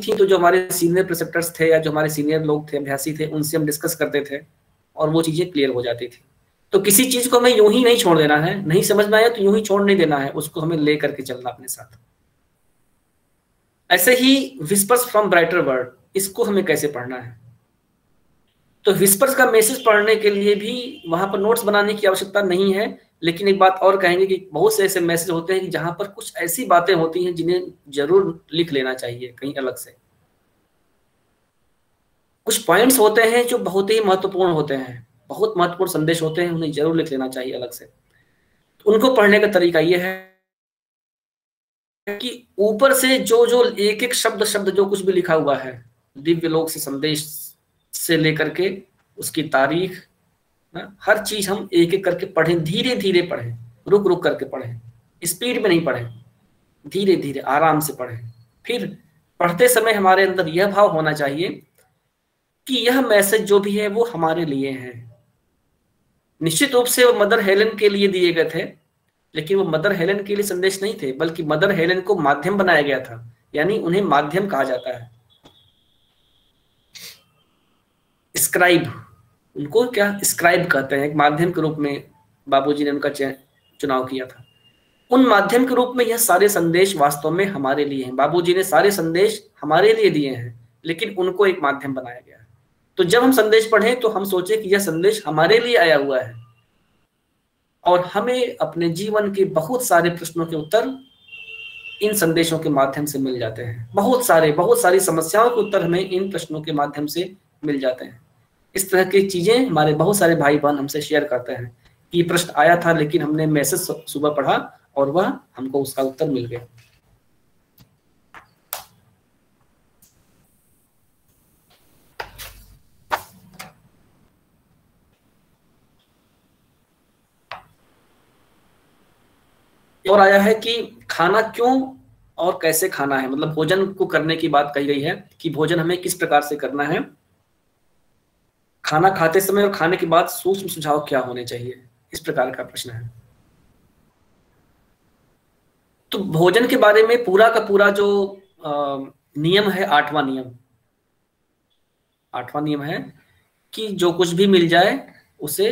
थी तो जो हमारे सीनियर प्रिसेप्टर्स थे या जो हमारे सीनियर लोग थे, अभ्यासी थे, उनसे हम डिस्कस करते थे और वो चीजें क्लियर हो जाती थी। तो किसी चीज को हमें यूं ही नहीं छोड़ देना है, नहीं समझ में आया तो यूं ही छोड़ नहीं देना है, उसको हमें ले करके चलना अपने साथ। ऐसे ही विस्पर्स फ्रॉम ब्राइटर वर्ल्ड, इसको हमें कैसे पढ़ना है? तो विस्पर्स का मैसेज पढ़ने के लिए भी वहां पर नोट्स बनाने की आवश्यकता नहीं है, लेकिन एक बात और कहेंगे कि बहुत से ऐसे मैसेज होते हैं कि जहां पर कुछ ऐसी बातें होती हैं जिन्हें जरूर लिख लेना चाहिए कहीं अलग से। कुछ पॉइंट्स होते हैं जो बहुत ही महत्वपूर्ण होते हैं, बहुत महत्वपूर्ण संदेश होते हैं, उन्हें जरूर लिख लेना चाहिए अलग से। उनको पढ़ने का तरीका यह है कि ऊपर से जो जो एक एक शब्द शब्द जो कुछ भी लिखा हुआ है, दिव्य लोक से संदेश से लेकर के उसकी तारीख, हर चीज हम एक एक करके पढ़ें, धीरे धीरे पढ़ें, रुक रुक करके पढ़ें, स्पीड में नहीं पढ़ें, धीरे धीरे आराम से पढ़ें। फिर पढ़ते समय हमारे अंदर यह भाव होना चाहिए कि यह मैसेज जो भी है वो हमारे लिए है। निश्चित रूप से वो मदर हेलेन के लिए दिए गए थे, लेकिन वो मदर हेलेन के लिए संदेश नहीं थे, बल्कि मदर हेलेन को माध्यम बनाया गया था, यानी उन्हें माध्यम कहा जाता है। स्क्राइब, उनको क्या स्क्राइब कहते हैं, एक माध्यम के रूप में बाबूजी ने उनका चुनाव किया था। उन माध्यम के रूप में यह सारे संदेश वास्तव में हमारे लिए हैं। बाबूजी ने सारे संदेश हमारे लिए दिए हैं, लेकिन उनको एक माध्यम बनाया गया है। तो जब हम संदेश पढ़ें तो हम सोचें कि यह संदेश हमारे लिए आया हुआ है और हमें अपने जीवन के बहुत सारे प्रश्नों के उत्तर इन संदेशों के माध्यम से मिल जाते हैं। बहुत सारी समस्याओं के उत्तर हमें इन प्रश्नों के माध्यम से मिल जाते हैं। इस तरह की चीजें हमारे बहुत सारे भाई बहन हमसे शेयर करते हैं कि प्रश्न आया था, लेकिन हमने मैसेज सुबह पढ़ा और वह हमको उसका उत्तर मिल गया। और आया है कि खाना क्यों और कैसे खाना है, मतलब भोजन को करने की बात कही गई है कि भोजन हमें किस प्रकार से करना है, खाना खाते समय और खाने के बाद सूक्ष्म सुझाव क्या होने चाहिए, इस प्रकार का प्रश्न है। तो भोजन के बारे में पूरा का पूरा जो नियम है, आठवां नियम है कि जो कुछ भी मिल जाए उसे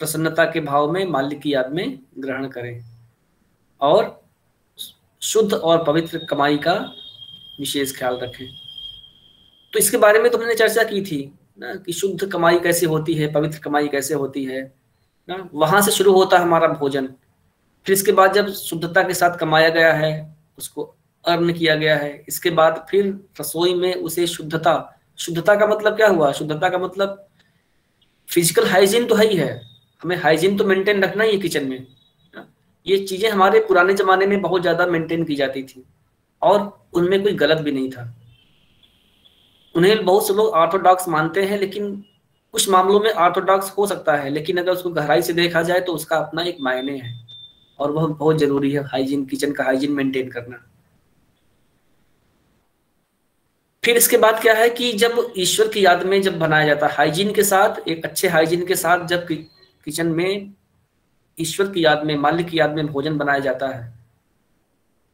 प्रसन्नता के भाव में मालिक की याद में ग्रहण करें और शुद्ध और पवित्र कमाई का विशेष ख्याल रखें। तो इसके बारे में तो हमने चर्चा की थी ना कि शुद्ध कमाई कैसे होती है, पवित्र कमाई कैसे होती है ना, वहां से शुरू होता है हमारा भोजन। फिर इसके बाद जब शुद्धता के साथ कमाया गया है, उसको अर्न किया गया है, इसके बाद फिर रसोई में उसे शुद्धता का मतलब क्या हुआ? शुद्धता का मतलब फिजिकल हाइजीन तो है ही है, हमें हाइजीन तो मेंटेन रखना ही है किचन में। ये चीजें हमारे पुराने जमाने में बहुत ज्यादा मेंटेन की जाती थी और उनमें कोई गलत भी नहीं था। उन्हें बहुत से लोग ऑर्थोडॉक्स मानते हैं, लेकिन कुछ मामलों में ऑर्थोडॉक्स हो सकता है, लेकिन अगर उसको गहराई से देखा जाए तो उसका अपना एक मायने है और वह बहुत जरूरी है, हाइजीन, किचन का हाइजीन मेंटेन करना। फिर इसके बाद क्या है कि जब ईश्वर की याद में जब बनाया जाता है हाइजीन के साथ, एक अच्छे हाइजीन के साथ, जब किचन में ईश्वर की याद में, मालिक की याद में भोजन बनाया जाता है,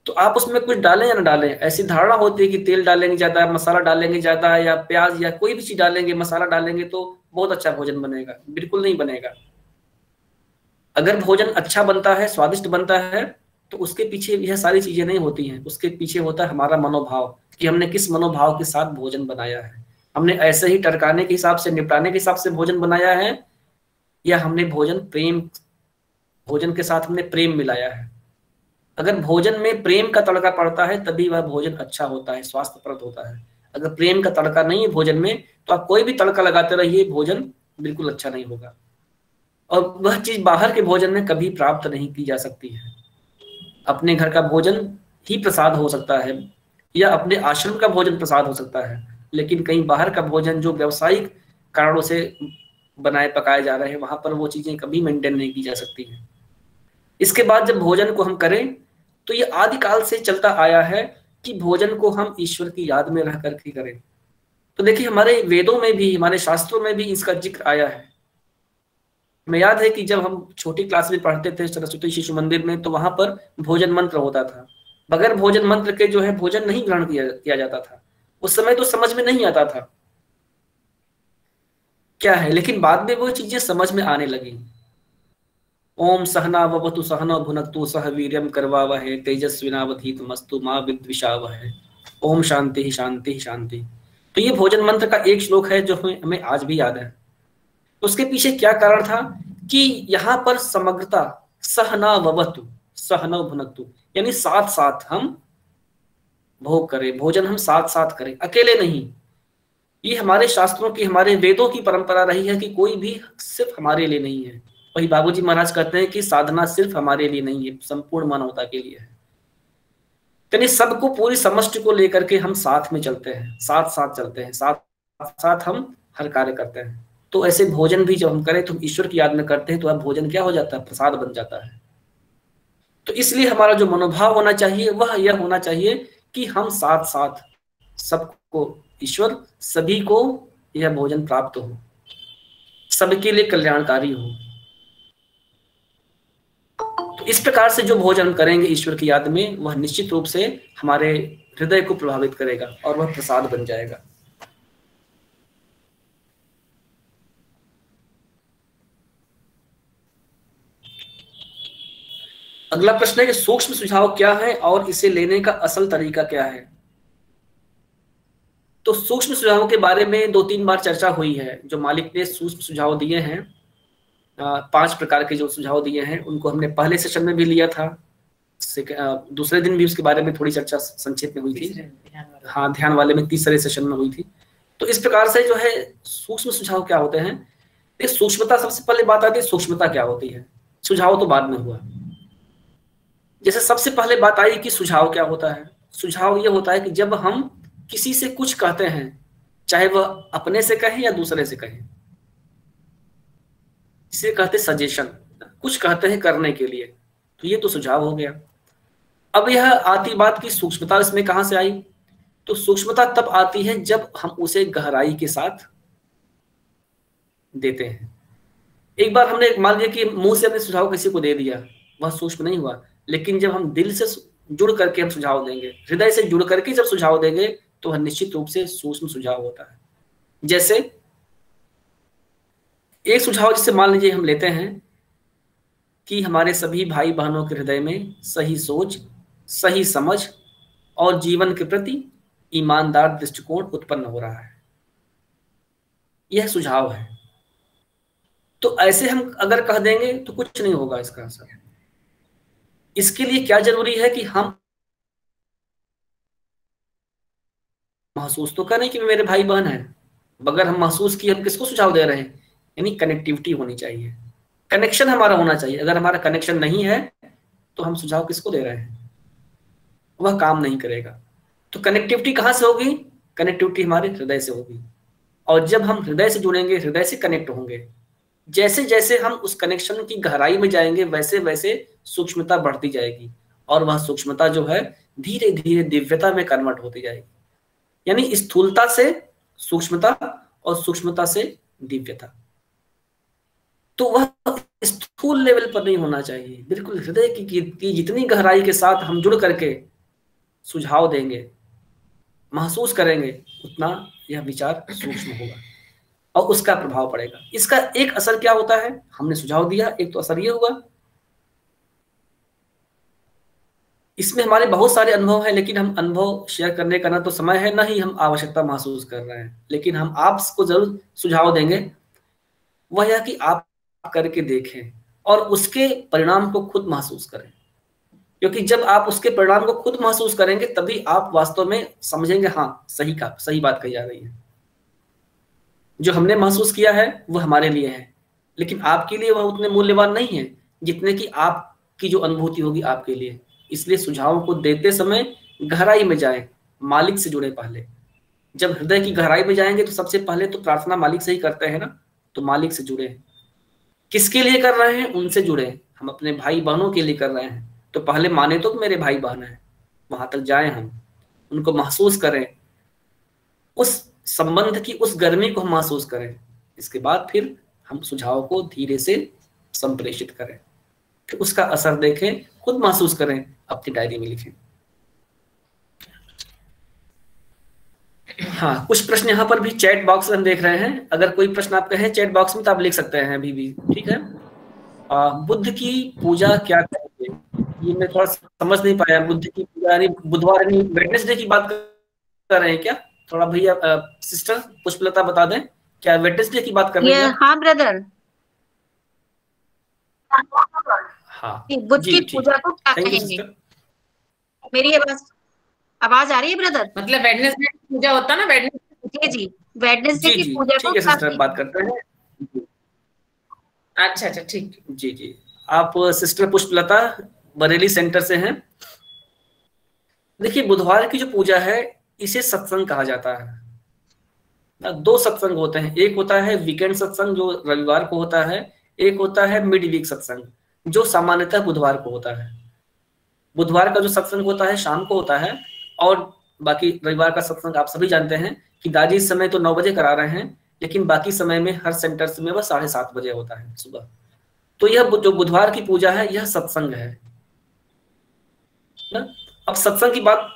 तो आप उसमें कुछ डालें या ना डालें, ऐसी धारणा होती है कि तेल डालेंगे ज्यादा, मसाला डालेंगे ज्यादा, या प्याज या कोई भी चीज डालेंगे, मसाला डालेंगे तो बहुत अच्छा भोजन बनेगा। बिल्कुल नहीं बनेगा। अगर भोजन अच्छा बनता है, स्वादिष्ट बनता है, तो उसके पीछे यह सारी चीजें नहीं होती हैं, उसके पीछे होता है हमारा मनोभाव कि हमने किस मनोभाव के साथ भोजन बनाया है। हमने ऐसे ही टरकाने के हिसाब से, निपटाने के हिसाब से भोजन बनाया है, या हमने भोजन के साथ हमने प्रेम मिलाया है। अगर भोजन में प्रेम का तड़का पड़ता है तभी वह भोजन अच्छा होता है, स्वास्थ्यप्रद होता है। अगर प्रेम का तड़का नहीं है भोजन में, तो आप कोई भी तड़का लगाते रहिए, भोजन बिल्कुल अच्छा नहीं होगा। और वह चीज बाहर के भोजन में कभी प्राप्त नहीं की जा सकती है। अपने घर का भोजन ही प्रसाद हो सकता है, या अपने आश्रम का भोजन प्रसाद हो सकता है, लेकिन कहीं बाहर का भोजन जो व्यावसायिक कारणों से बनाए पकाए जा रहे हैं, वहां पर वो चीजें कभी मेंटेन नहीं की जा सकती हैं। इसके बाद जब भोजन को हम करें तो ये आदिकाल से चलता आया है कि भोजन को हम ईश्वर की याद में रह करके करें। तो देखिए, हमारे वेदों में भी, हमारे शास्त्रों में भी इसका जिक्र आया है। हमें याद है कि जब हम छोटी क्लास में पढ़ते थे सरस्वती शिशु मंदिर में, तो वहां पर भोजन मंत्र होता था। बगैर भोजन मंत्र के जो है भोजन नहीं ग्रहण किया जाता था। उस समय तो समझ में नहीं आता था क्या है, लेकिन बाद में वो चीजें समझ में आने लगी। ओम सहना भवतु सहना भुनक्तु सह वीर्यम करवावहै तेजस्विनावधीतमस्तु मा विद्विषावहै। ओम शांति ही शांति ही शांति। तो ये भोजन मंत्र का एक श्लोक है जो हमें हमें आज भी याद है। तो उसके पीछे क्या कारण था कि यहाँ पर समग्रता, सहना ववतु सहना भुनक्तु, यानी साथ साथ हम भोग करें, भोजन हम साथ साथ करें, अकेले नहीं। ये हमारे शास्त्रों की, हमारे वेदों की परंपरा रही है कि कोई भी सिर्फ हमारे लिए नहीं है। वही बाबूजी महाराज कहते हैं कि साधना सिर्फ हमारे लिए नहीं है, संपूर्ण मानवता के लिए है। यानी सबको, पूरी समष्टि को लेकर के हम साथ में चलते हैं, साथ साथ चलते हैं, साथ साथ हम हर कार्य करते हैं। तो ऐसे भोजन भी जब हम करें तो हम ईश्वर की याद में करते हैं, तो अब भोजन क्या हो जाता है, प्रसाद बन जाता है। तो इसलिए हमारा जो मनोभाव होना चाहिए वह यह होना चाहिए कि हम साथ साथ सबको, ईश्वर सभी को यह भोजन प्राप्त हो, सबके लिए कल्याणकारी हो। तो इस प्रकार से जो भोजन हम करेंगे ईश्वर की याद में, वह निश्चित रूप से हमारे हृदय को प्रभावित करेगा और वह प्रसाद बन जाएगा। अगला प्रश्न है कि सूक्ष्म सुझाव क्या है और इसे लेने का असल तरीका क्या है। तो सूक्ष्म सुझावों के बारे में 2-3 बार चर्चा हुई है। जो मालिक ने सूक्ष्म सुझाव दिए हैं, 5 प्रकार के जो सुझाव दिए हैं, उनको हमने पहले सेशन में भी लिया था। दूसरे दिन भी उसके बारे में थोड़ी चर्चा संक्षेप में हुई थी। हाँ, ध्यान वाले में तीसरे सेशन में हुई थी। तो इस प्रकार से जो है सूक्ष्म सुझाव क्या होते हैं, इस सूक्ष्मता, सबसे पहले बात आती है सूक्ष्मता क्या होती है, सुझाव तो बाद में हुआ। जैसे सबसे पहले बात आई कि सुझाव क्या होता है। सुझाव ये होता है कि जब हम किसी से कुछ कहते हैं, चाहे वह अपने से कहें या दूसरे से कहें, इसे कहते सजेशन, कुछ कहते हैं करने के लिए, तो ये तो सुझाव हो गया। अब यह आती बात की सूक्ष्मता इसमें कहां से आई। तो सूक्ष्मता तब आती है जब हम उसे गहराई के साथ देते हैं। एक बार हमने मान लिया कि मुंह से अपने सुझाव किसी को दे दिया, वह सूक्ष्म नहीं हुआ। लेकिन जब हम दिल से जुड़ करके हम सुझाव देंगे, हृदय से जुड़ करके जब सुझाव देंगे, तो वह निश्चित रूप से सूक्ष्म सुझाव होता है। जैसे एक सुझाव जिसे मान लीजिए हम लेते हैं कि हमारे सभी भाई बहनों के हृदय में सही सोच, सही समझ और जीवन के प्रति ईमानदार दृष्टिकोण उत्पन्न हो रहा है, यह सुझाव है। तो ऐसे हम अगर कह देंगे तो कुछ नहीं होगा इसका असर। इसके लिए क्या जरूरी है कि हम महसूस तो करें कि मेरे भाई बहन है। अगर हम महसूस किए, हम किसको सुझाव दे रहे हैं, यानी कनेक्टिविटी होनी चाहिए, कनेक्शन हमारा होना चाहिए। अगर हमारा कनेक्शन नहीं है तो हम सुझाव किसको दे रहे हैं, वह काम नहीं करेगा। तो कनेक्टिविटी कहां से होगी, कनेक्टिविटी हमारे हृदय से होगी। और जब हम हृदय से जुड़ेंगे, हृदय से कनेक्ट होंगे, जैसे जैसे हम उस कनेक्शन की गहराई में जाएंगे, वैसे वैसे सूक्ष्मता बढ़ती जाएगी और वह सूक्ष्मता जो है धीरे धीरे दिव्यता में कन्वर्ट होती जाएगी। यानी स्थूलता से सूक्ष्मता और सूक्ष्मता से दिव्यता। तो वह स्थूल लेवल पर नहीं होना चाहिए, बिल्कुल हृदय की जितनी गहराई के साथ हम जुड़ करके सुझाव देंगे, महसूस करेंगे, उतना यह विचार सूक्ष्म होगा और उसका प्रभाव पड़ेगा। इसका एक असर क्या होता है, हमने सुझाव दिया, एक तो असर ये हुआ, इसमें हमारे बहुत सारे अनुभव हैं, लेकिन हम अनुभव शेयर करने का ना तो समय है, ना ही हम आवश्यकता महसूस कर रहे हैं। लेकिन हम आपको जरूर सुझाव देंगे, वह यह कि आप करके देखें और उसके परिणाम को खुद महसूस करें। क्योंकि जब आप उसके परिणाम को खुद महसूस करेंगे, तभी आप वास्तव में समझेंगे, हाँ सही बात कही जा रही है। जो हमने महसूस किया है वह हमारे लिए है, लेकिन आपके लिए वह उतने मूल्यवान नहीं है जितने कि आपकी जो अनुभूति होगी आपके लिए। इसलिए सुझावों को देते समय गहराई में जाएं, मालिक से जुड़े पहले। जब हृदय की गहराई में जाएंगे तो सबसे पहले तो प्रार्थना मालिक से ही करते हैं ना, तो मालिक से जुड़े। किसके लिए कर रहे हैं, उनसे जुड़े। हम अपने भाई बहनों के लिए कर रहे हैं, तो पहले माने तो मेरे भाई बहन है, वहां तक जाएं, हम उनको महसूस करें, उस संबंध की उस गर्मी को हम महसूस करें। इसके बाद फिर हम सुझाव को धीरे से संप्रेषित करें, फिर उसका असर देखें, खुद महसूस करें, अपनी डायरी में लिखें। हाँ, कुछ प्रश्न यहाँ पर भी चैट बॉक्स में हम देख रहे हैं। अगर कोई प्रश्न आपके हैं चैट बॉक्स में तो आप लिख सकते हैं अभी भी, ठीक है। बुद्ध की पूजा क्या करेंगे, ये मैं थोड़ा समझ नहीं पाया। बुद्ध की पूजा यानी बुधवार यानी वेडनेसडे की बात कर रहे हैं क्या? थोड़ा भैया सिस्टर पुष्पलता बता दें, क्या वेडनेसडे की बात कर रही ये हैं? हाँ ब्रदर, हाँ बुद्ध जी, की ठीक पूजा है। को क्या थैंक यू कहेंगे? सिस्टर। मेरी आवाज आवाज आ रही है ब्रदर? मतलब वेडनेसडे पूजा होता ना, वेडनेसडे। जी जी, वेडनेसडे जी की जी पूजा को ठीक है क्या सिस्टर, बात कहेंगे? करते हैं। अच्छा अच्छा, ठीक। जी जी, आप सिस्टर पुष्पलता बरेली सेंटर से हैं। देखिए, बुधवार की जो पूजा है इसे सत्संग कहा जाता है ना। दो सत्संग होते हैं, एक होता है वीकेंड सत्संग जो रविवार को होता है, एक होता है मिड वीक सत्संग जो सामान्यतः बुधवार को होता है। बुधवार का जो सत्संग होता है शाम को होता है, और बाकी रविवार का सत्संग आप सभी जानते हैं कि दादी इस समय तो 9 बजे करा रहे हैं, लेकिन बाकी समय में हर सेंटर्स में वह 7:30 बजे होता है सुबह। तो यह जो बुधवार की पूजा है यह सत्संग है ना। अब सत्संग की बात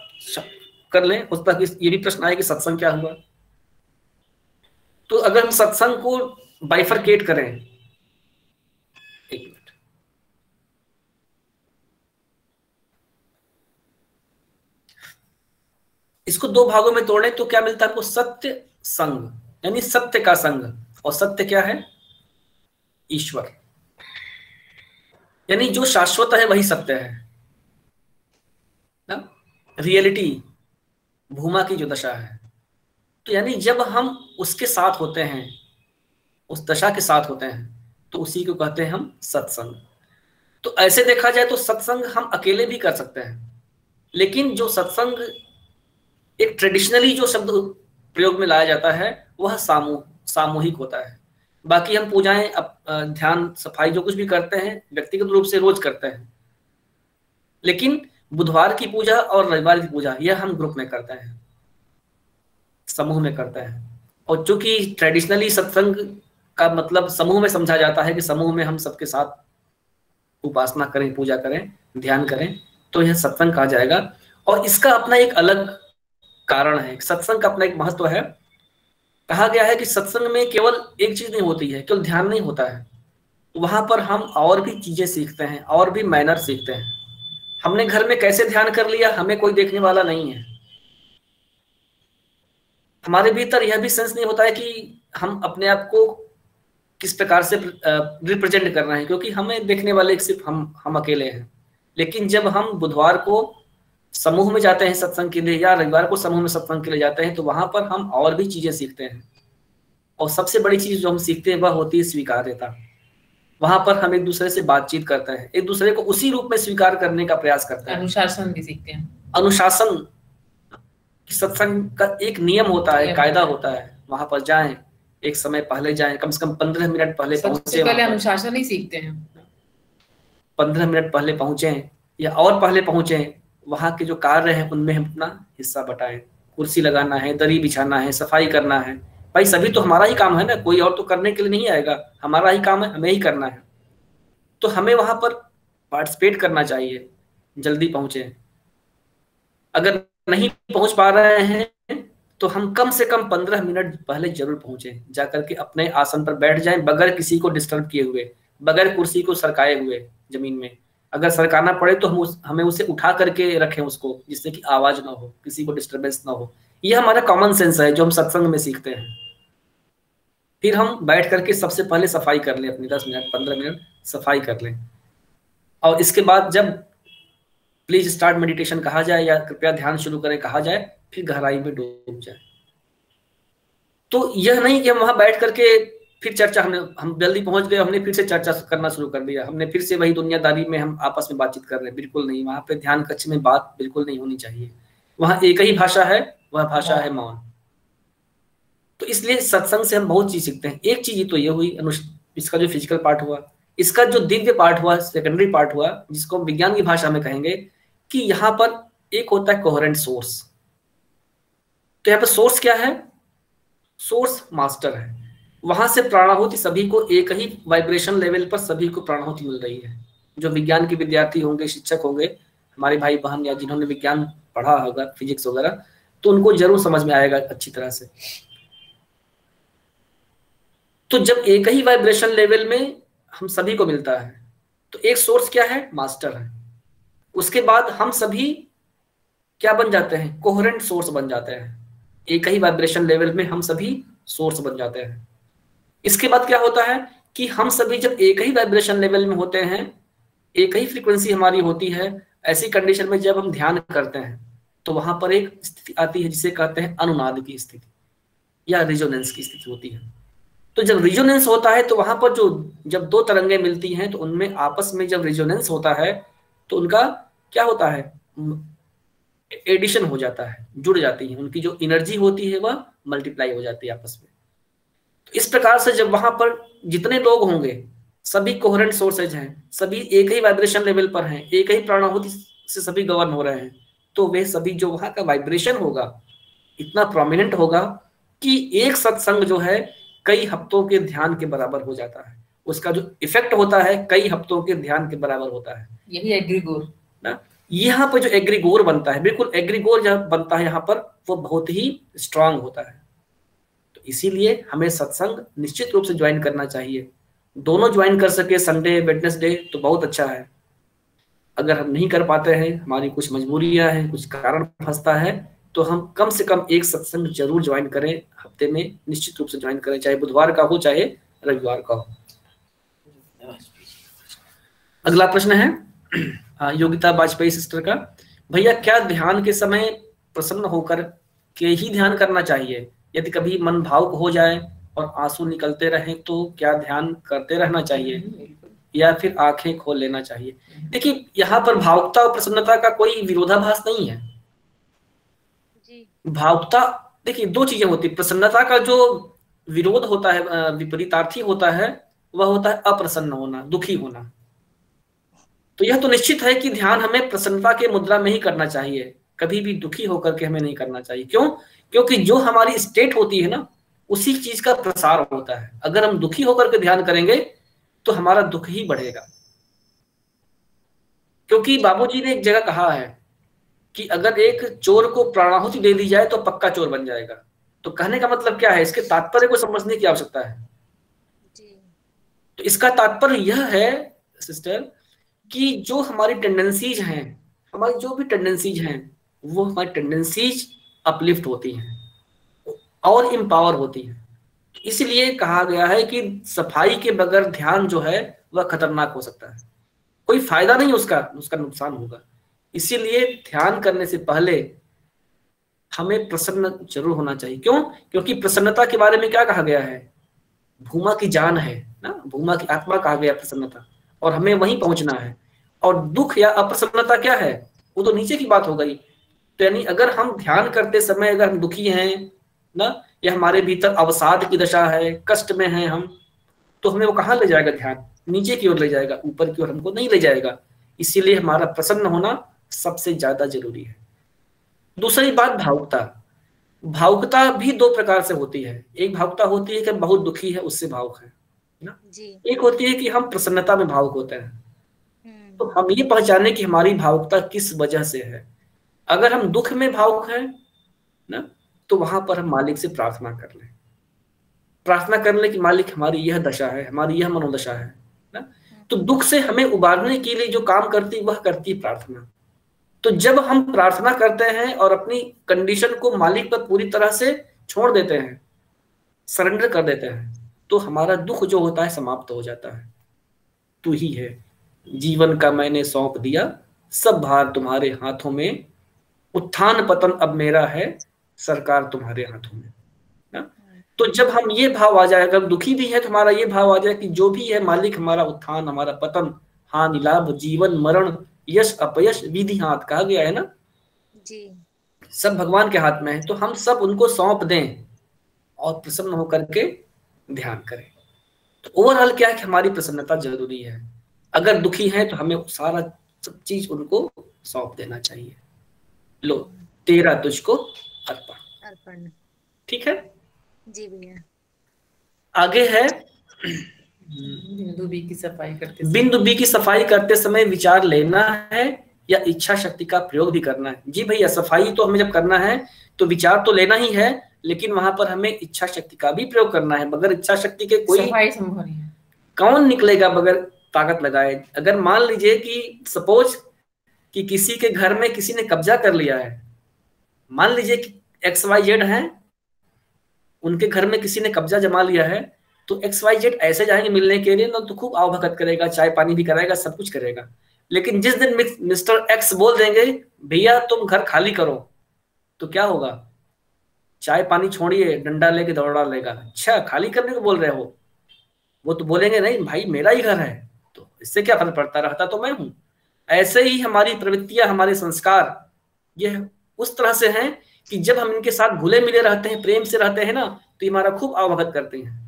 कर लें, उस पर ये भी प्रश्न आया कि सत्संग क्या हुआ। तो अगर हम सत्संग को बाइफरकेट करें, एक मिनट, इसको दो भागों में तोड़ें तो क्या मिलता है आपको? सत्य संग, यानी सत्य का संग। और सत्य क्या है? ईश्वर, यानी जो शाश्वत है वही सत्य है ना। रियलिटी, भूमा की जो दशा है, तो यानी जब हम उसके साथ होते हैं, उस दशा के साथ होते हैं, तो उसी को कहते हैं हम सत्संग। तो ऐसे देखा जाए तो सत्संग हम अकेले भी कर सकते हैं, लेकिन जो सत्संग एक ट्रेडिशनली जो शब्द प्रयोग में लाया जाता है वह सामूहिक होता है। बाकी हम पूजाएं ध्यान सफाई जो कुछ भी करते हैं व्यक्तिगत रूप से रोज करते हैं, लेकिन बुधवार की पूजा और रविवार की पूजा यह हम ग्रुप में करते हैं, समूह में करते हैं। और चूंकि ट्रेडिशनली सत्संग का मतलब समूह में समझा जाता है कि समूह में हम सबके साथ उपासना करें, पूजा करें, ध्यान करें, तो यह सत्संग कहा जाएगा। और इसका अपना एक अलग कारण है, सत्संग का अपना एक महत्व है। कहा गया है कि सत्संग में केवल एक चीज नहीं होती है, केवल ध्यान नहीं होता है, वहां पर हम और भी चीजें सीखते हैं, और भी मैनर सीखते हैं। हमने घर में कैसे ध्यान कर लिया हमें कोई देखने वाला नहीं है, हमारे भीतर यह भी सेंस नहीं होता है कि हम अपने आप को किस प्रकार से रिप्रेजेंट कर रहे हैं, क्योंकि हमें देखने वाले सिर्फ हम अकेले हैं। लेकिन जब हम बुधवार को समूह में जाते हैं सत्संग के लिए, या रविवार को समूह में सत्संग के लिए जाते हैं, तो वहां पर हम और भी चीजें सीखते हैं। और सबसे बड़ी चीज जो हम सीखते हैं वह होती है स्वीकार्यता। वहां पर हम एक दूसरे से बातचीत करते हैं, एक दूसरे को उसी रूप में स्वीकार करने का प्रयास करते हैं। अनुशासन भी सीखते हैं। अनुशासन, सत्संग का एक नियम होता है, कायदा होता है। वहां पर जाएं, एक समय पहले जाएं, कम से कम 15 मिनट पहले पहुंचे। सबसे पहले अनुशासन ही सीखते हैं। 15 मिनट पहले पहुंचे या और पहले पहुंचे, वहां के जो कार्य है उनमें हम अपना हिस्सा बटाएं। कुर्सी लगाना है, दरी बिछाना है, सफाई करना है, भाई सभी तो हमारा ही काम है ना, कोई और तो करने के लिए नहीं आएगा, हमारा ही काम है, हमें ही करना है। तो हमें वहां पर पार्टिसिपेट करना चाहिए, जल्दी पहुंचे। अगर नहीं पहुंच पा रहे हैं तो हम कम से कम 15 मिनट पहले जरूर पहुंचे, जाकर के अपने आसन पर बैठ जाएं बगैर किसी को डिस्टर्ब किए हुए, बगैर कुर्सी को सरकाए हुए जमीन में। अगर सरकाना पड़े तो हमें उसे उठा करके रखें उसको, जिससे कि आवाज ना हो, किसी को डिस्टर्बेंस ना हो। यह हमारा कॉमन सेंस है जो हम सत्संग में सीखते हैं। फिर हम बैठ करके सबसे पहले सफाई कर लें, अपनी 10 मिनट 15 मिनट सफाई कर लें, और इसके बाद जब प्लीज स्टार्ट मेडिटेशन कहा जाए या कृपया ध्यान शुरू करें कहा जाए, फिर गहराई में डूब जाए। तो यह नहीं कि हम वहां बैठ करके फिर चर्चा, हम जल्दी पहुंच गए, हमने फिर से चर्चा करना शुरू कर दिया, हमने फिर से वही दुनियादारी में हम आपस में बातचीत कर रहे हैं। बिल्कुल नहीं, वहां पे ध्यान कक्ष में बात बिल्कुल नहीं होनी चाहिए। वहां एक ही भाषा है, वह भाषा है मौन। तो इसलिए सत्संग से हम बहुत चीज सीखते हैं। एक चीज तो ये हुई इसका जो फिजिकल पार्ट हुआ, इसका जो दिव्य पार्ट हुआ, सेकेंडरी पार्ट हुआ, जिसको हम विज्ञान की भाषा में कहेंगे कि यहाँ पर एक होता है कोहेरेंट सोर्स। तो यहाँ पर सोर्स क्या है? सोर्स मास्टर है, वहां से प्राणाहुति सभी को एक ही वाइब्रेशन लेवल पर सभी को प्राणाहुति मिल रही है। जो विज्ञान के विद्यार्थी होंगे, शिक्षक होंगे, हमारे भाई बहन या जिन्होंने विज्ञान पढ़ा होगा, फिजिक्स वगैरह, तो उनको जरूर समझ में आएगा अच्छी तरह से। तो जब एक ही वाइब्रेशन लेवल में हम सभी को मिलता है, तो एक सोर्स क्या है, मास्टर है। उसके बाद हम सभी क्या बन जाते हैं, कोहेरेंट सोर्स बन जाते हैं। एक ही वाइब्रेशन लेवल में हम सभी सोर्स बन जाते हैं। इसके बाद क्या होता है कि हम सभी जब एक ही वाइब्रेशन लेवल में होते हैं, एक ही फ्रीक्वेंसी हमारी होती है, ऐसी कंडीशन में जब हम ध्यान करते हैं तो वहां पर एक स्थिति आती है जिसे कहते हैं अनुनाद की स्थिति या रिजोनेंस की स्थिति होती है। तो जब रिजोनेंस होता है तो वहां पर जो जब दो तरंगें मिलती हैं तो उनमें आपस में जब रिजोनेंस होता है तो उनका क्या होता है, एडिशन हो जाता है, जुड़ जाती है, उनकी जो एनर्जी होती है वह मल्टीप्लाई हो जाती है आपस में। तो इस प्रकार से जब वहां पर जितने लोग होंगे सभी कोहेरेंट सोर्सेज हैं, सभी एक ही वाइब्रेशन लेवल पर हैं, एक ही प्राणाहुति से सभी गवर्न हो रहे हैं, तो वे सभी जो वहां का वाइब्रेशन होगा इतना प्रोमिनेंट होगा कि एक सत्संग जो है कई हफ्तों के ध्यान के बराबर हो जाता है। उसका जो इफेक्ट होता है कई हफ्तों के ध्यान के बराबर होता है। यही एग्रीगोर ना, यहाँ पर जो एग्रीगोर बनता है, बिल्कुल एग्रीगोर जब बनता है यहाँ पर, वो बहुत ही स्ट्रांग होता है। तो इसीलिए हमें सत्संग निश्चित रूप से ज्वाइन करना चाहिए। दोनों ज्वाइन कर सके, संडे वेडनेसडे, तो बहुत अच्छा है। अगर हम नहीं कर पाते हैं, हमारी कुछ मजबूरियां हैं, कुछ कारण फंसता है, तो हम कम से कम एक सत्संग जरूर ज्वाइन करें, हफ्ते में निश्चित रूप से ज्वाइन करें, चाहे बुधवार का हो चाहे रविवार का हो। अगला प्रश्न है योगिता वाजपेयी सिस्टर का, भैया क्या ध्यान के समय प्रसन्न होकर के ही ध्यान करना चाहिए? यदि कभी मन भावुक हो जाए और आंसू निकलते रहे तो क्या ध्यान करते रहना चाहिए या फिर आंखें खोल लेना चाहिए? देखिए, यहाँ पर भावुकता और प्रसन्नता का कोई विरोधाभास नहीं है जी। भावुकता, देखिए दो चीजें होती है। प्रसन्नता का जो विरोध होता है, विपरीतार्थी होता है, वह होता है अप्रसन्न होना, दुखी होना। तो यह तो निश्चित है कि ध्यान हमें प्रसन्नता के मुद्रा में ही करना चाहिए, कभी भी दुखी होकर के हमें नहीं करना चाहिए। क्यों? क्योंकि जो हमारी स्टेट होती है ना, उसी चीज का प्रसार होता है। अगर हम दुखी होकर के ध्यान करेंगे तो हमारा दुख ही बढ़ेगा। क्योंकि बाबूजी ने एक जगह कहा है कि अगर एक चोर को प्राणाहुति दे दी जाए तो पक्का चोर बन जाएगा। तो कहने का मतलब क्या है, इसके तात्पर्य को समझने की आवश्यकता है। तो इसका तात्पर्य यह है सिस्टर कि जो हमारी टेंडेंसीज हैं, हमारी जो भी टेंडेंसीज हैं, वो हमारी टेंडेंसीज अपलिफ्ट होती हैं और एम्पावर होती हैं। इसलिए कहा गया है कि सफाई के बगैर ध्यान जो है वह खतरनाक हो सकता है, कोई फायदा नहीं उसका नुकसान होगा। इसीलिए ध्यान करने से पहले हमें प्रसन्न जरूर होना चाहिए। क्यों? क्योंकि प्रसन्नता के बारे में क्या कहा गया है, भूमा की जान है ना, भूमा की आत्मा कहा गया प्रसन्नता, और हमें वहीं पहुंचना है। और दुख या अप्रसन्नता क्या है, वो तो नीचे की बात हो गई। तो यानी अगर हम ध्यान करते समय अगर हम दुखी हैं ना, या हमारे भीतर अवसाद की दशा है, कष्ट में हैं हम, तो हमें वो कहाँ ले जाएगा, ध्यान नीचे की ओर ले जाएगा, ऊपर की ओर हमको नहीं ले जाएगा। इसीलिए हमारा प्रसन्न होना सबसे ज्यादा जरूरी है। दूसरी बात, भावुकता। भावुकता भी दो प्रकार से होती है। एक भावुकता होती है कि बहुत दुखी है उससे भावुक है ना, एक होती है कि हम प्रसन्नता में भावुक होते हैं। तो हम ये पहचाने कि हमारी भावुकता किस वजह से है। अगर हम दुख में भावुक हैं ना, तो वहां पर हम मालिक से प्रार्थना कर लें, प्रार्थना कर लें कि मालिक हमारी यह दशा है, हमारी यह मनोदशा है ना। तो दुख से हमें उबारने के लिए जो काम करती वह करती है प्रार्थना। तो जब हम प्रार्थना करते हैं और अपनी कंडीशन को मालिक पर पूरी तरह से छोड़ देते हैं, सरेंडर कर देते हैं, तो हमारा दुख जो होता है समाप्त हो जाता है। तू ही है, जीवन का मैंने सौंप दिया, सब भार तुम्हारे हाथों में, उत्थान पतन अब मेरा है, सरकार तुम्हारे हाथों में ना। तो जब हम ये भाव आ जाए, अगर दुखी भी है तो हमारा ये भाव आ जाए कि जो भी है मालिक, हमारा उत्थान हमारा पतन, हानि लाभ जीवन मरण यश अपयश विधि हाथ कहा गया है ना जी, सब भगवान के हाथ में है। तो हम सब उनको सौंप दें और प्रसन्न होकर के ध्यान करें। तो ओवरऑल क्या है कि हमारी प्रसन्नता जरूरी है। अगर दुखी है तो हमें सारा सब चीज उनको सौंप देना चाहिए। लो तेरा तुझको अर्पण, अर्पण, ठीक है जी भैया। आगे है बिंदु बी की सफाई करते बिंदु बी की सफाई करते समय विचार लेना है या इच्छा शक्ति का प्रयोग भी करना है। जी भैया, सफाई तो हमें जब करना है तो विचार तो लेना ही है, लेकिन वहां पर हमें इच्छा शक्ति का भी प्रयोग करना है। बगैर इच्छा शक्ति के कोई सफाई संभव नहीं है। कौन निकलेगा बगैर ताकत लगाए? अगर मान लीजिए कि सपोज कि किसी के घर में किसी ने कब्जा कर लिया है, मान लीजिए कि XYZ है, उनके घर में किसी ने कब्जा जमा लिया है, तो XYZ ऐसे जाएंगे मिलने के लिए ना, तो खूब आवभगत करेगा, चाय पानी भी कराएगा, सब कुछ करेगा। लेकिन जिस दिन मिस्टर X बोल देंगे भैया तुम घर खाली करो, तो क्या होगा? चाय पानी छोड़िए, डंडा लेके दौड़ा लेगा। अच्छा, खाली करने को बोल रहे हो? वो तो बोलेंगे नहीं भाई मेरा ही घर है, तो इससे क्या फर्क पड़ता, रहता तो मैं हूं। ऐसे ही हमारी प्रवृत्तियां, हमारे संस्कार ये उस तरह से हैं कि जब हम इनके साथ घुले मिले रहते हैं, प्रेम से रहते हैं ना, तो हमारा खूब आवभगत करते हैं।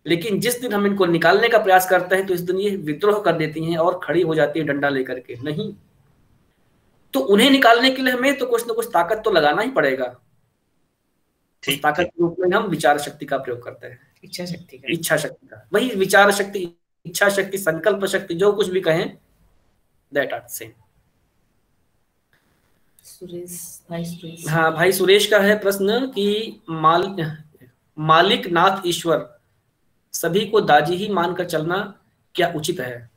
लेकिन जिस दिन हम इनको निकालने का प्रयास करते हैं तो इस दिन ये विद्रोह कर देती हैं और खड़ी हो जाती है डंडा लेकर के। नहीं, तो उन्हें निकालने के लिए हमें तो कुछ ना कुछ ताकत तो लगाना ही पड़ेगा। उस ताकत के रूप में हम विचार शक्ति का प्रयोग करते हैं। इच्छा शक्ति का, इच्छा शक्ति का, वही विचार शक्ति, इच्छा शक्ति, संकल्प शक्ति, जो कुछ भी कहें, दैट आर सेम। भाई सुरेश। हाँ, भाई सुरेश का है प्रश्न कि मालिक नाथ ईश्वर सभी को दाजी ही मानकर चलना क्या उचित है?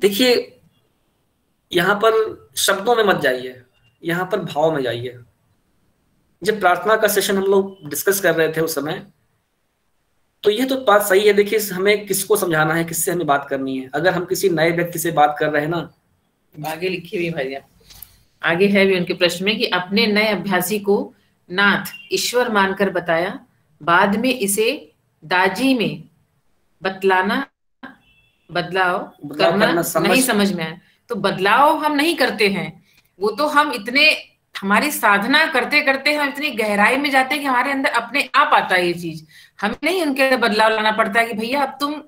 देखिए, यहां पर शब्दों में मत जाइए, यहां पर भाव में जाइए। जब प्रार्थना का सेशन हम लोग डिस्कस कर रहे थे उस समय, तो ये तो बात सही है। देखिए, हमें किसको समझाना है, किससे हमें बात करनी है। अगर हम किसी नए व्यक्ति से बात कर रहे हैं ना, आगे लिखी हुई भैया, आगे है भी उनके प्रश्न में कि अपने नए अभ्यासी को नाथ ईश्वर मानकर बताया, बाद में इसे दाजी में बदलाव करना नहीं समझ में आया। तो बदलाव हम नहीं करते हैं, वो तो हम इतने हमारी साधना करते करते हम इतनी गहराई में जाते हैं कि हमारे अंदर अपने आप आता है ये चीज। हमें नहीं उनके अंदर बदलाव लाना पड़ता है कि भैया अब तुम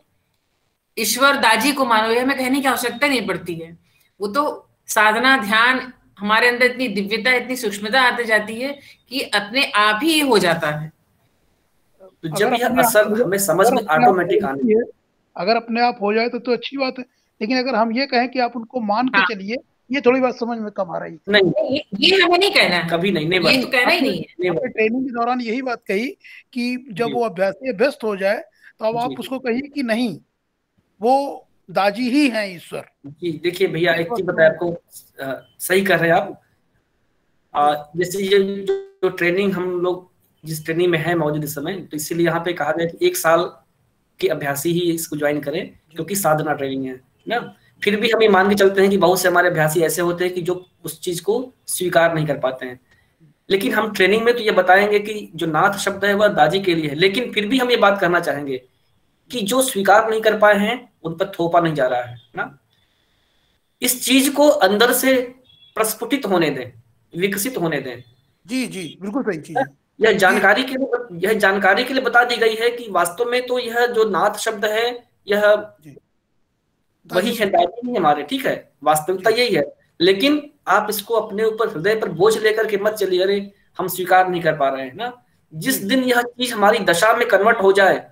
ईश्वर दाजी को मानो, ये हमें कहने की आवश्यकता नहीं पड़ती है। वो तो साधना, ध्यान, हमारे अंदर इतनी दिव्यता, इतनी सूक्ष्मता आती जाती है कि अपने आप ही ये हो जाता है। तो जब यह असर हमें समझ में ऑटोमेटिक आने, अगर अपने आप हो जाए तो अच्छी बात है। लेकिन अगर हम ये कहें कि आप उनको मान के चलिए, ये थोड़ी बात समझ में कम आ रही है। नहीं, ये हमें नहीं कहना है, कभी नहीं, ये तो कहना ही नहीं है। ट्रेनिंग के दौरान यही बात कही कि जब वो अभ्यासी अभ्यस्त हो जाए तो अब आप उसको कहिए कि नहीं, वो दाजी ही हैं ईश्वर। जी देखिए भैया, एक चीज बताया आपको, सही कर रहे हैं आप। जैसे ये जो ट्रेनिंग हम लोग जिस ट्रेनिंग में है मौजूद इस समय, तो इसीलिए यहाँ पे कहा गया कि 1 साल के अभ्यासी ही इसको ज्वाइन करें, क्योंकि साधना ट्रेनिंग है ना। फिर भी हम ये मान के चलते हैं कि बहुत से हमारे अभ्यासी ऐसे होते हैं कि जो उस चीज को स्वीकार नहीं कर पाते हैं। लेकिन हम ट्रेनिंग में तो ये बताएंगे कि जो नाथ शब्द है वह दाजी के लिए है, लेकिन फिर भी हम ये बात करना चाहेंगे कि जो स्वीकार नहीं कर पाए हैं उन पर थोपा नहीं जा रहा है ना। इस चीज को अंदर से प्रस्फुटित होने दें, विकसित होने दें। जी जी, बिल्कुल सही चीज है। यह जानकारी के लिए बता दी गई है कि वास्तव में तो यह जो नाथ शब्द है यह वही है, दादी नहीं हमारे, ठीक है, वास्तविकता यही है। लेकिन आप इसको अपने ऊपर हृदय पर बोझ लेकर के मत चलिए, अरे हम स्वीकार नहीं कर पा रहे हैं ना। जिस दिन यह चीज हमारी दशा में कन्वर्ट हो जाए,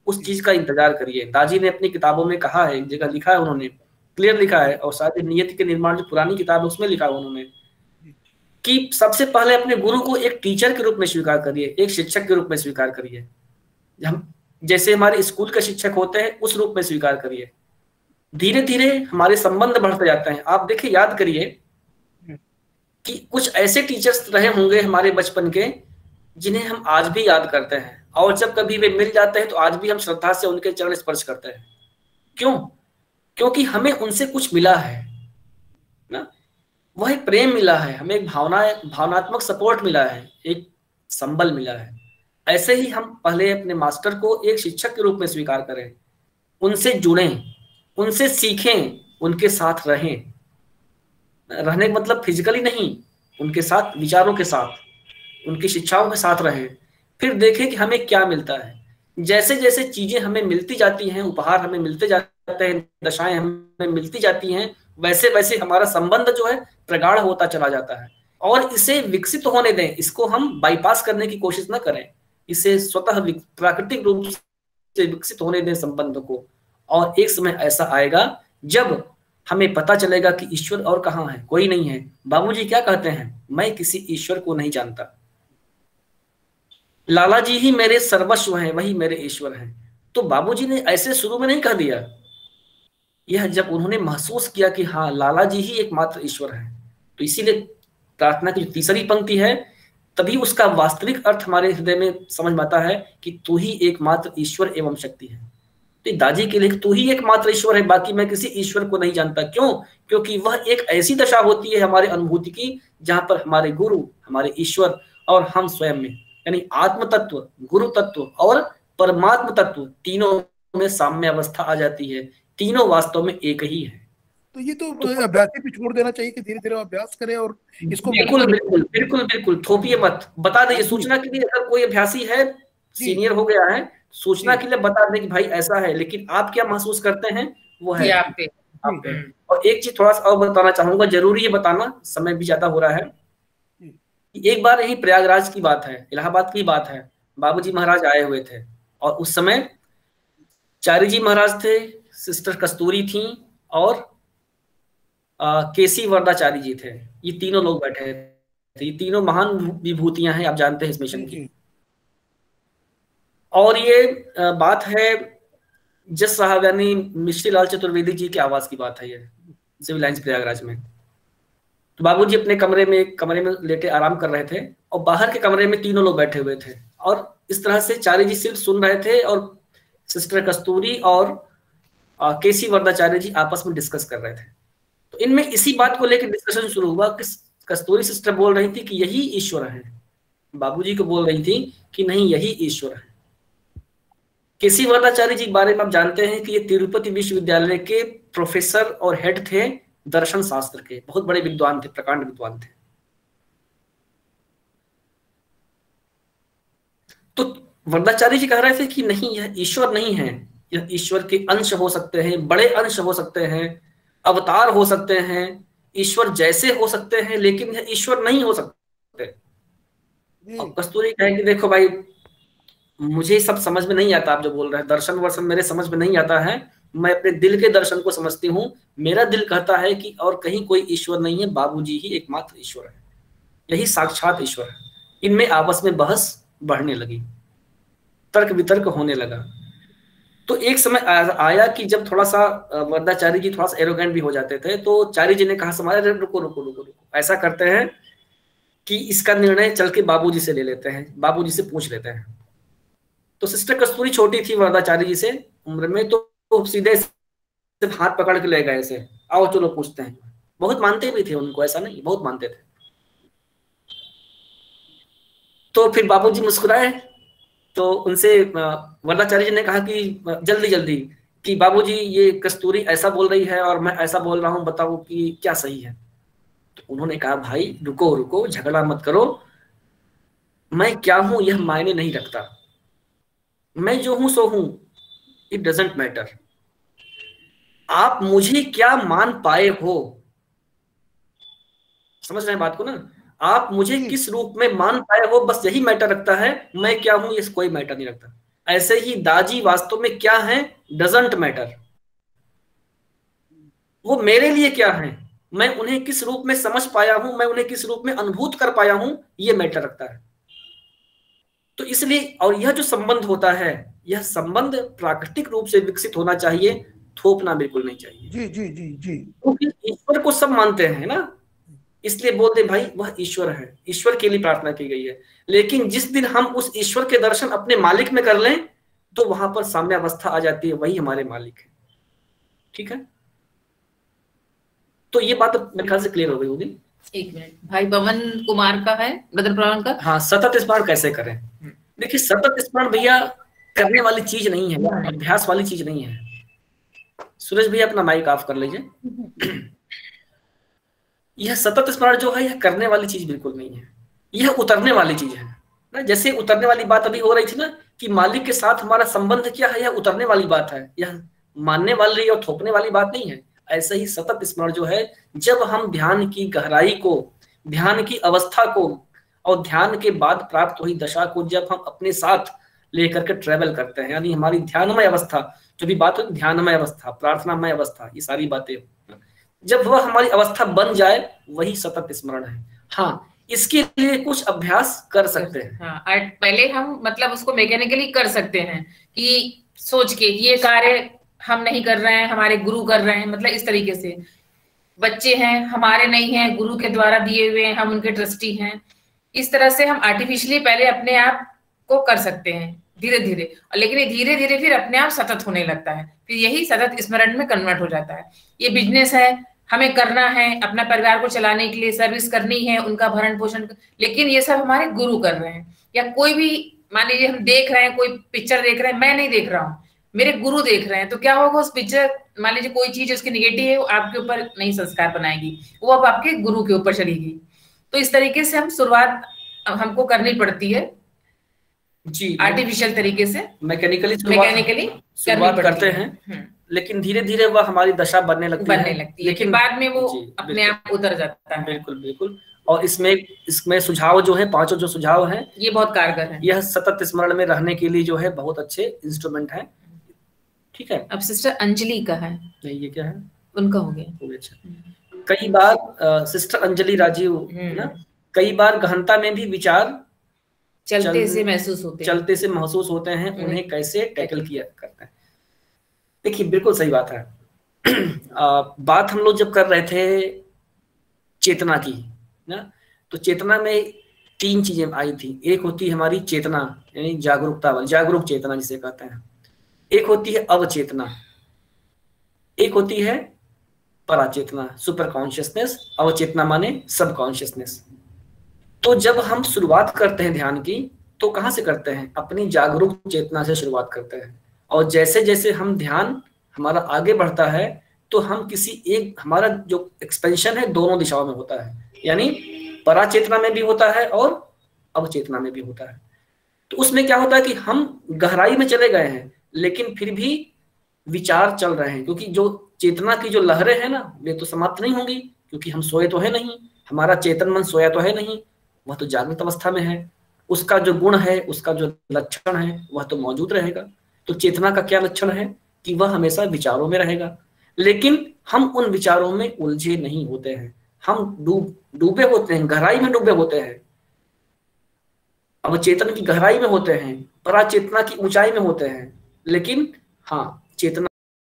उस चीज का इंतजार करिए। दाजी ने अपनी किताबों में कहा है, एक जगह लिखा है, उन्होंने क्लियर लिखा है, और शायद नियति के निर्माण जो पुरानी किताब है उसमें लिखा है उन्होंने कि सबसे पहले अपने गुरु को एक टीचर के रूप में स्वीकार करिए, एक शिक्षक के रूप में स्वीकार करिए। हम जैसे हमारे स्कूल के शिक्षक होते हैं उस रूप में स्वीकार करिए। धीरे धीरे हमारे संबंध बढ़ते जाते हैं। आप देखिए, याद करिए कि कुछ ऐसे टीचर्स रहे होंगे हमारे बचपन के जिन्हें हम आज भी याद करते हैं, और जब कभी वे मिल जाते हैं तो आज भी हम श्रद्धा से उनके चरण स्पर्श करते हैं। क्यों? क्योंकि हमें उनसे कुछ मिला है ना, वह एक प्रेम मिला है, हमें एक भावनात्मक सपोर्ट मिला है, एक संबल मिला है। ऐसे ही हम पहले अपने मास्टर को एक शिक्षक के रूप में स्वीकार करें, उनसे जुड़ें, उनसे सीखें, उनके साथ रहें। रहने का मतलब फिजिकली नहीं, उनके साथ, विचारों के साथ, उनकी शिक्षाओं के साथ रहें। फिर देखें कि हमें क्या मिलता है। जैसे जैसे चीजें हमें मिलती जाती हैं, उपहार हमें मिलते जाते हैं, दशाएं हमें मिलती जाती हैं, वैसे वैसे हमारा संबंध जो है प्रगाढ़ होता चला जाता है। और इसे विकसित होने दें, इसको हम बाईपास करने की कोशिश न करें, इसे स्वतः प्राकृतिक रूप से विकसित होने दें संबंध को। और एक समय ऐसा आएगा जब हमें पता चलेगा कि ईश्वर और कहाँ है, कोई नहीं है। बाबूजी क्या कहते हैं, मैं किसी ईश्वर को नहीं जानता, लाला जी ही मेरे सर्वस्व हैं, वही मेरे ईश्वर हैं। तो बाबूजी ने ऐसे शुरू में नहीं कह दिया, यह जब उन्होंने महसूस किया कि हाँ लाला जी ही एकमात्र ईश्वर है, तो इसीलिए प्रार्थना की जो तीसरी पंक्ति है, तभी उसका वास्तविक अर्थ हमारे हृदय में समझ में आता है कि तू ही एकमात्र ईश्वर एवं शक्ति है। तो दादी के लिए तू ही एकमात्र ईश्वर है, बाकी मैं किसी ईश्वर को नहीं जानता। क्यों? क्योंकि वह एक ऐसी दशा होती है हमारे अनुभूति की जहां पर हमारे गुरु, हमारे ईश्वर और हम स्वयं में, यानी आत्म तत्व, गुरु तत्व और परमात्म तत्व, तीनों में साम्य अवस्था आ जाती है, तीनों वास्तव में एक ही है। तो ये तो अभ्यास पे छोड़ देना चाहिए कि धीरे धीरे अभ्यास करें और इसको बिल्कुल बिल्कुल बिल्कुल बिल्कुल थोपिए मत, बता दीजिए सूचना के लिए। अगर कोई अभ्यासी है, सीनियर हो गया है, सूचना के लिए बता दें कि भाई ऐसा है, लेकिन आप क्या महसूस करते हैं वो है आप पे। और एक चीज थोड़ा सा और बताना चाहूंगा, जरूरी है बताना, समय भी ज्यादा हो रहा है। एक बार यही प्रयागराज की बात है, इलाहाबाद की बात है, बाबूजी महाराज आए हुए थे और उस समय चारी जी महाराज थे, सिस्टर कस्तूरी थी और केसी वरदाचारी जी थे। ये तीनों लोग बैठे थे, ये तीनों महान विभूतियां हैं, आप जानते हैं इस मिशन की। और ये बात है जस साहब यानी मिश्री लाल चतुर्वेदी जी के आवास की बात है, ये सिविल लाइंस प्रयागराज में। तो बाबूजी अपने कमरे में लेटे आराम कर रहे थे और बाहर के कमरे में तीनों लोग बैठे हुए थे और इस तरह से चारी जी सिर्फ सुन रहे थे और सिस्टर कस्तूरी और केसी वरदाचार्य जी आपस में डिस्कस कर रहे थे। तो इनमें इसी बात को लेकर डिस्कशन शुरू हुआ कि कस्तूरी सिस्टर बोल रही थी कि यही ईश्वर है, बाबूजी को बोल रही थी कि नहीं यही ईश्वर है। केसी वरदाचार्य जी बारे में आप जानते हैं कि ये तिरुपति विश्वविद्यालय के प्रोफेसर और हेड थे दर्शन शास्त्र के, बहुत बड़े विद्वान थे, प्रकांड विद्वान थे। तो वरदाचार्य जी कह रहे थे कि नहीं यह ईश्वर नहीं है, यह ईश्वर के अंश हो सकते हैं, बड़े अंश हो सकते हैं, अवतार हो सकते हैं, ईश्वर जैसे हो सकते हैं, लेकिन यह ईश्वर नहीं हो सकते। और कस्तूरी कहे कि देखो भाई मुझे सब समझ में नहीं आता, आप जो बोल रहे हैं दर्शन वर्शन मेरे समझ में नहीं आता है, मैं अपने दिल के दर्शन को समझती हूँ। मेरा दिल कहता है कि और कहीं कोई ईश्वर नहीं है, बाबूजी ही एकमात्र ईश्वर है, यही साक्षात ईश्वर है। इनमें आपस में बहस बढ़ने लगी, तर्क वितर्क होने लगा। तो एक समय आया कि जब थोड़ा सा वरदाचार्य जी थोड़ा सा एरोगेंट भी हो जाते थे, तो चारी जी ने कहा समाज रुको रुको रुको रुको, ऐसा करते हैं कि इसका निर्णय चल के बाबूजी से ले लेते हैं, बाबूजी से पूछ लेते हैं। तो सिस्टर कस्तूरी छोटी थी वरदाचार्य जी से उम्र में, तो सीधे सिर्फ हाथ पकड़ के ले गए ऐसे, आओ चलो पूछते हैं। बहुत मानते भी थे उनको, ऐसा नहीं, बहुत मानते थे। तो फिर बाबूजी मुस्कुराए, तो उनसे वरदाचार्य जी ने कहा कि जल्दी जल्दी कि बाबूजी ये कस्तूरी ऐसा बोल रही है और मैं ऐसा बोल रहा हूँ, बताओ कि क्या सही है। तो उन्होंने कहा भाई रुको रुको, झगड़ा मत करो, मैं क्या हूं यह मायने नहीं रखता, मैं जो हूं सो हूं, इट डजंट मैटर। आप मुझे क्या मान पाए हो, समझ रहे हैं बात को ना, आप मुझे किस रूप में मान पाए हो, बस यही मैटर रखता है। मैं क्या हूं ये कोई मैटर नहीं रखता। ऐसे ही दाजी वास्तव में क्या है डजंट मैटर, वो मेरे लिए क्या है, मैं उन्हें किस रूप में समझ पाया हूं, मैं उन्हें किस रूप में अनुभूत कर पाया हूं, ये मैटर रखता है। तो इसलिए और यह जो संबंध होता है, यह संबंध प्राकृतिक रूप से विकसित होना चाहिए, थोपना बिल्कुल नहीं चाहिए। जी जी जी जी, क्योंकि ईश्वर को सब मानते हैं ना, इसलिए बोलते भाई वह ईश्वर है, ईश्वर के लिए प्रार्थना की गई है। लेकिन जिस दिन हम उस ईश्वर के दर्शन अपने मालिक में कर लें, तो वहां पर साम्यावस्था आ जाती है, वही हमारे मालिक है। ठीक है, तो ये बात मेरे ख्याल से क्लियर हो गई होगी। एक मिनट, भाई पवन कुमार का है, ब्रदर पवन का। हाँ, सतत स्मरण कैसे करें। देखिए सतत स्मरण भैया करने वाली चीज नहीं है, अभ्यास वाली चीज नहीं है। सूरज भैया अपना माइक ऑफ कर लीजिए। यह सतत स्मरण जो है, यह करने वाली चीज बिल्कुल नहीं है, यह उतरने वाली चीज है ना। जैसे उतरने वाली बात अभी हो रही थी ना कि मालिक के साथ हमारा संबंध क्या है, यह उतरने वाली बात है, यह मानने वाली और थोपने वाली बात नहीं है। ऐसे ही सतत स्मरण जो है, जब हम ध्यान की गहराई को, ध्यान की अवस्था को और ध्यान के बाद प्राप्त हुई दशा को जब हम अपने साथ लेकर के ट्रेवल करते हैं, यानी हमारी ध्यानमय अवस्था, जो भी बात हो ध्यानमय अवस्था, प्रार्थनामय अवस्था, ये सारी बातें, जब वह हमारी अवस्था बन जाए वही सतत स्मरण है। हाँ, इसके लिए कुछ अभ्यास कर सकते हैं। हाँ, पहले हम मतलब उसको मैकेनिकली कर सकते हैं कि सोच के ये कार्य हम नहीं कर रहे हैं, हमारे गुरु कर रहे हैं, मतलब इस तरीके से। बच्चे हैं, हमारे नहीं हैं, गुरु के द्वारा दिए हुए हैं, हम उनके ट्रस्टी हैं। इस तरह से हम आर्टिफिशियली पहले अपने आप को कर सकते हैं धीरे धीरे, और लेकिन ये धीरे धीरे फिर अपने आप सतत होने लगता है, फिर यही सतत स्मरण में कन्वर्ट हो जाता है। ये बिजनेस है, हमें करना है, अपना परिवार को चलाने के लिए सर्विस करनी है, उनका भरण पोषण, लेकिन ये सब हमारे गुरु कर रहे हैं। या कोई भी मान लीजिए हम देख रहे हैं, कोई पिक्चर देख रहे हैं, मैं नहीं देख रहा हूँ, मेरे गुरु देख रहे हैं, तो क्या होगा उस पिक्चर, मान लीजिए कोई चीज उसकी निगेटिव है, वो आपके ऊपर नहीं संस्कार बनाएगी, वो अब आपके गुरु के ऊपर चलेगी। तो इस तरीके से हम शुरुआत हमको करनी पड़ती है जी, आर्टिफिशियल तरीके से, मैकेनिकली शुरुआत करते हैं, लेकिन धीरे धीरे वह हमारी दशा बनने लगती है, लेकिन बाद में वो अपने आप उतर जाता है। बिल्कुल बिल्कुल। और इसमें सुझाव जो है, 5 जो सुझाव हैं, ये बहुत कारगर है। यह सतत स्मरण में रहने के लिए जो है बहुत अच्छे इंस्ट्रूमेंट है। ठीक है, अब सिस्टर अंजलि का है। नहीं, ये क्या है? उनका हो गया। अच्छा, कई बार सिस्टर अंजलि राजीव ना, कई बार गहनता में भी विचार चलते से महसूस होते हैं, उन्हें कैसे टैकल किया करते हैं। देखिए, बिल्कुल सही बात है। बात हम लोग जब कर रहे थे चेतना की ना, तो चेतना में 3 चीजें आई थी। एक होती है हमारी चेतना, यानी जागरूकता वाली, जागरूक चेतना जिसे कहते हैं। एक होती है अवचेतना, एक होती है पराचेतना, सुपर कॉन्शियसनेस। अवचेतना माने सब कॉन्शियसनेस। तो जब हम शुरुआत करते हैं ध्यान की, तो कहाँ से करते हैं? अपनी जागरूक चेतना से शुरुआत करते हैं। और जैसे जैसे हम ध्यान हमारा आगे बढ़ता है, तो हम किसी एक, हमारा जो एक्सपेंशन है दोनों दिशाओं में होता है, यानी पराचेतना में भी होता है और अवचेतना में भी होता है। तो उसमें क्या होता है कि हम गहराई में चले गए हैं, लेकिन फिर भी विचार चल रहे हैं, क्योंकि जो चेतना की जो लहरें हैं ना, वे तो समाप्त नहीं होंगी, क्योंकि हम सोए तो है नहीं, हमारा चेतन मन सोया तो है नहीं, वह तो जागृत अवस्था में है। उसका जो गुण है, उसका जो लक्षण है, वह तो मौजूद रहेगा। तो चेतना का क्या लक्षण है कि वह हमेशा विचारों में रहेगा, लेकिन हम उन विचारों में उलझे नहीं होते हैं, हम डूबे होते हैं, गहराई में डूबे होते हैं, अवचेतन की गहराई में होते हैं, पराचेतना की ऊंचाई में होते हैं। लेकिन हाँ, चेतना